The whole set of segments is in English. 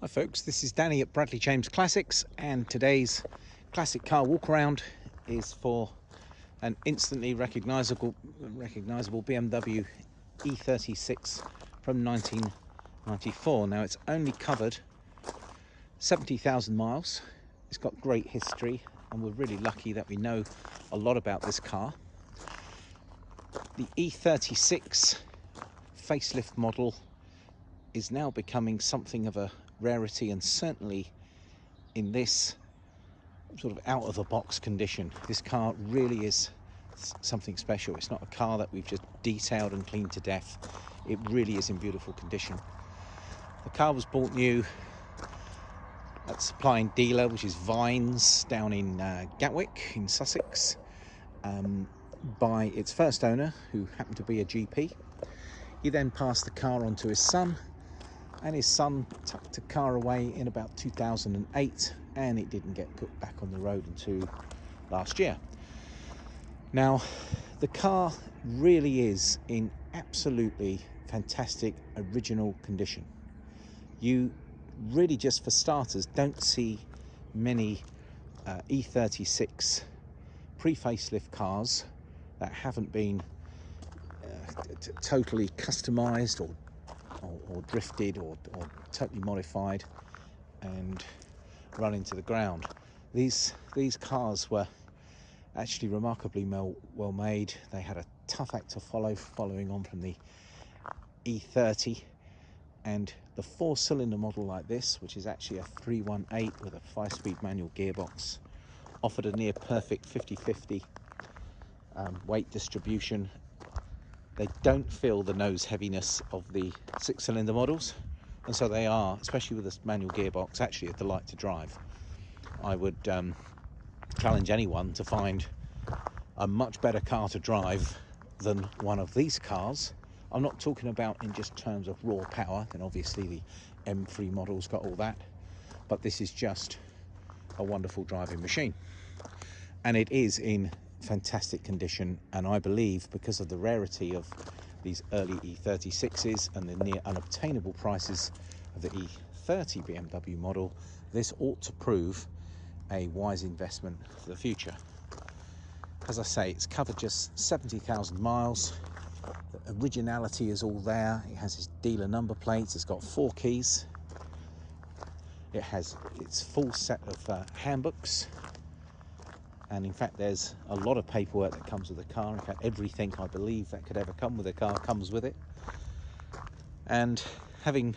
Hi folks, this is Danny at Bradley James Classics, and today's classic car walk around is for an instantly recognizable BMW E36 from 1994. Now it's only covered 70,000 miles. It's got great history and we're really lucky that we know a lot about this car. The E36 facelift model is now becoming something of a rarity, and certainly in this sort of out of the box condition, this car really is something special. It's not a car that we've just detailed and cleaned to death. It really is in beautiful condition. The car was bought new at supplying dealer, which is Vines, down in Gatwick in Sussex, by its first owner, who happened to be a GP. He then passed the car on to his son, and his son tucked the car away in about 2008, and it didn't get put back on the road until last year. Now, the car really is in absolutely fantastic original condition. You really, just for starters, don't see many E36 pre-facelift cars that haven't been totally customized or drifted or totally modified and run into the ground. These cars were actually remarkably well made. They had a tough act to follow, following on from the E30, and the 4-cylinder model like this, which is actually a 318 with a 5-speed manual gearbox, offered a near perfect 50-50 weight distribution. They don't feel the nose heaviness of the 6-cylinder models, and so they are, especially with this manual gearbox, actually a delight to drive. I would challenge anyone to find a much better car to drive than one of these cars. I'm not talking about in just terms of raw power, then obviously the M3 model's got all that, but this is just a wonderful driving machine, and it is in fantastic condition. And I believe, because of the rarity of these early E36s and the near unobtainable prices of the E30 BMW model, this ought to prove a wise investment for the future. As I say, it's covered just 70,000 miles. The originality is all there. It has its dealer number plates. It's got 4 keys. It has its full set of handbooks. And in fact, there's a lot of paperwork that comes with the car. In fact, everything I believe that could ever come with a car comes with it. And having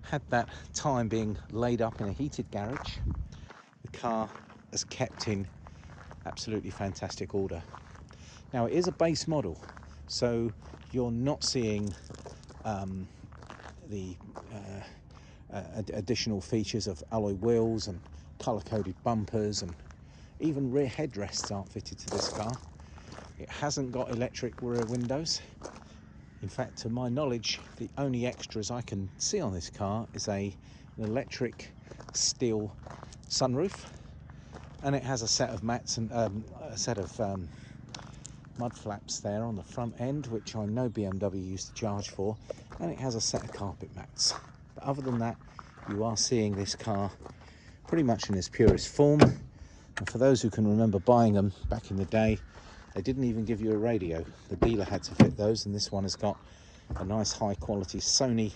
had that time being laid up in a heated garage, the car is kept in absolutely fantastic order. Now, it is a base model, so you're not seeing the additional features of alloy wheels and colour-coded bumpers, and even rear headrests aren't fitted to this car. It hasn't got electric rear windows. In fact, to my knowledge, the only extras I can see on this car is an electric steel sunroof, and it has a set of mats and a set of mud flaps there on the front end, which I know BMW used to charge for, and it has a set of carpet mats. But other than that, you are seeing this car pretty much in its purest form. And for those who can remember buying them back in the day, they didn't even give you a radio. The dealer had to fit those, and this one has got a nice high quality Sony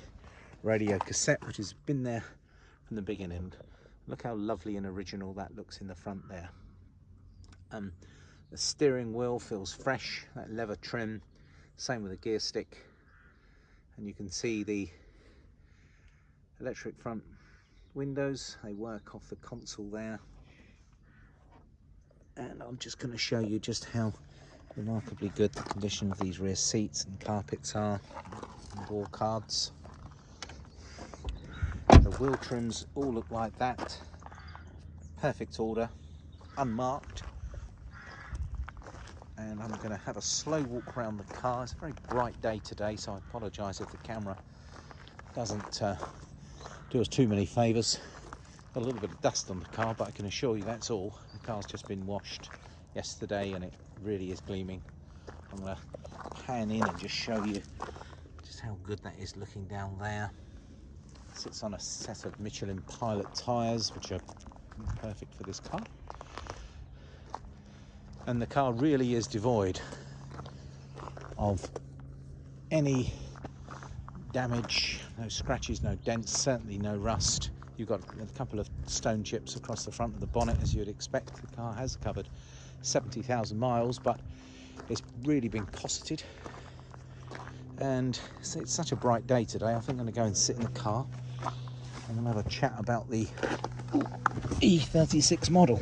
radio cassette, which has been there from the beginning. Look how lovely and original that looks in the front there. The steering wheel feels fresh, that leather trim, same with the gear stick, and you can see the electric front windows. They work off the console there. And I'm just going to show you just how remarkably good the condition of these rear seats and carpets are, and door cards. The wheel trims all look like that, perfect order, unmarked. And I'm going to have a slow walk around the car. It's a very bright day today, so I apologise if the camera doesn't do us too many favours. Got a little bit of dust on the car, but I can assure you that's all. The car's just been washed yesterday and it really is gleaming. I'm going to pan in and just show you just how good that is looking down there. Sits on a set of Michelin Pilot tyres, which are perfect for this car. And the car really is devoid of any damage, no scratches, no dents, certainly no rust. You've got a couple of stone chips across the front of the bonnet, as you'd expect. The car has covered 70,000 miles, but it's really been cosseted. And it's such a bright day today. I think I'm going to go and sit in the car and we'll have a chat about the E36 model.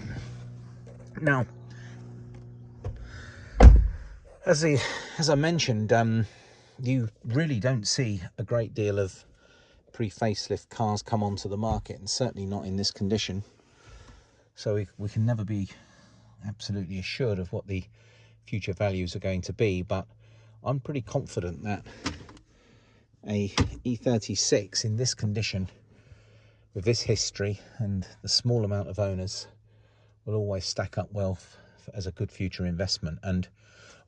Now, as I mentioned, you really don't see a great deal of pre-facelift cars come onto the market, and certainly not in this condition. So we can never be absolutely assured of what the future values are going to be, but I'm pretty confident that a E36 in this condition, with this history and the small amount of owners, will always stack up well as a good future investment. And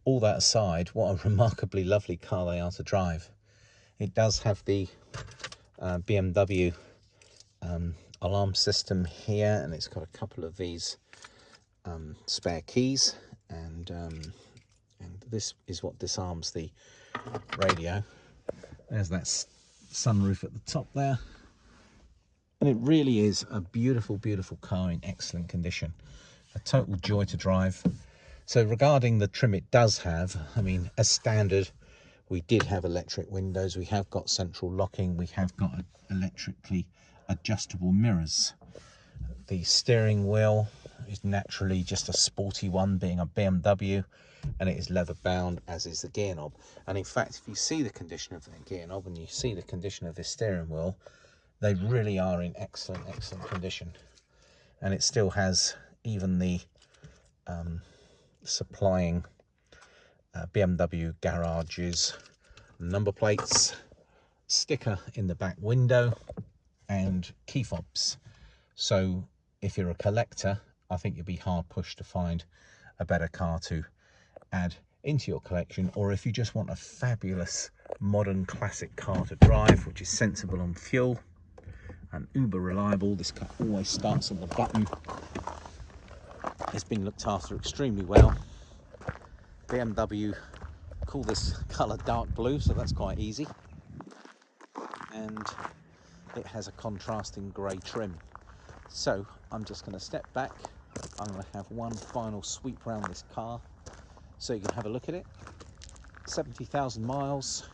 all that aside, what a remarkably lovely car they are to drive. It does have the BMW alarm system here, and it's got a couple of these spare keys, and this is what disarms the radio. There's that sunroof at the top there, and it really is a beautiful, beautiful car in excellent condition. A total joy to drive. So regarding the trim it does have, I mean, as standard, we did have electric windows, we have got central locking, we have got electrically adjustable mirrors. The steering wheel is naturally just a sporty one, being a BMW, and it is leather bound, as is the gear knob. And in fact, if you see the condition of the gear knob and you see the condition of this steering wheel, they really are in excellent condition. And it still has even the supplying BMW garages number plates, sticker in the back window, and key fobs. So if you're a collector, I think you'd be hard pushed to find a better car to add into your collection. Or if you just want a fabulous modern classic car to drive, which is sensible on fuel and uber reliable, this car always starts on the button. It's been looked after extremely well. BMW call this colour dark blue, so that's quite easy. And it has a contrasting grey trim. So I'm just going to step back. I'm going to have one final sweep around this car so you can have a look at it. 70,000 miles.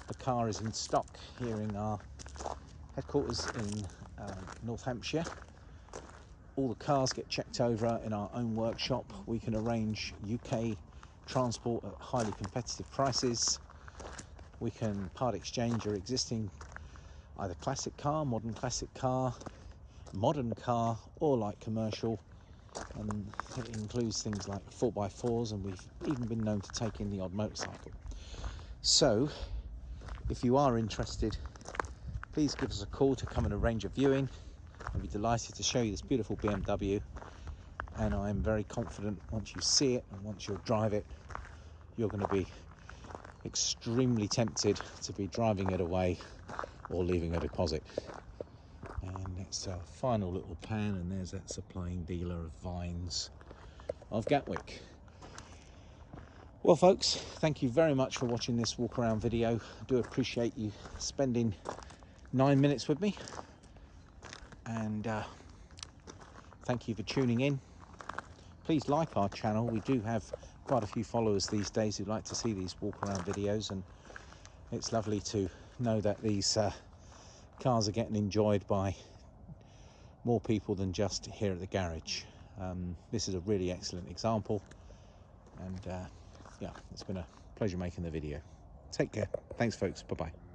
The car is in stock here in our headquarters in North Hampshire. All the cars get checked over in our own workshop. We can arrange UK transport at highly competitive prices. We can part exchange your existing either classic car, modern classic car, modern car, or light commercial, and it includes things like 4x4s, and we've even been known to take in the odd motorcycle. So if you are interested, please give us a call to come and arrange a viewing. I'll be delighted to show you this beautiful BMW, and I'm very confident once you see it and once you'll drive it, you're going to be extremely tempted to be driving it away or leaving a deposit. And it's a final little pan, and there's that supplying dealer of Vines of Gatwick. Well folks, thank you very much for watching this walk around video. I do appreciate you spending 9 minutes with me, and thank you for tuning in. Please like our channel. We do have quite a few followers these days who like to see these walk around videos, and it's lovely to know that these cars are getting enjoyed by more people than just here at the garage. This is a really excellent example, and yeah, it's been a pleasure making the video. Take care. Thanks folks. Bye bye.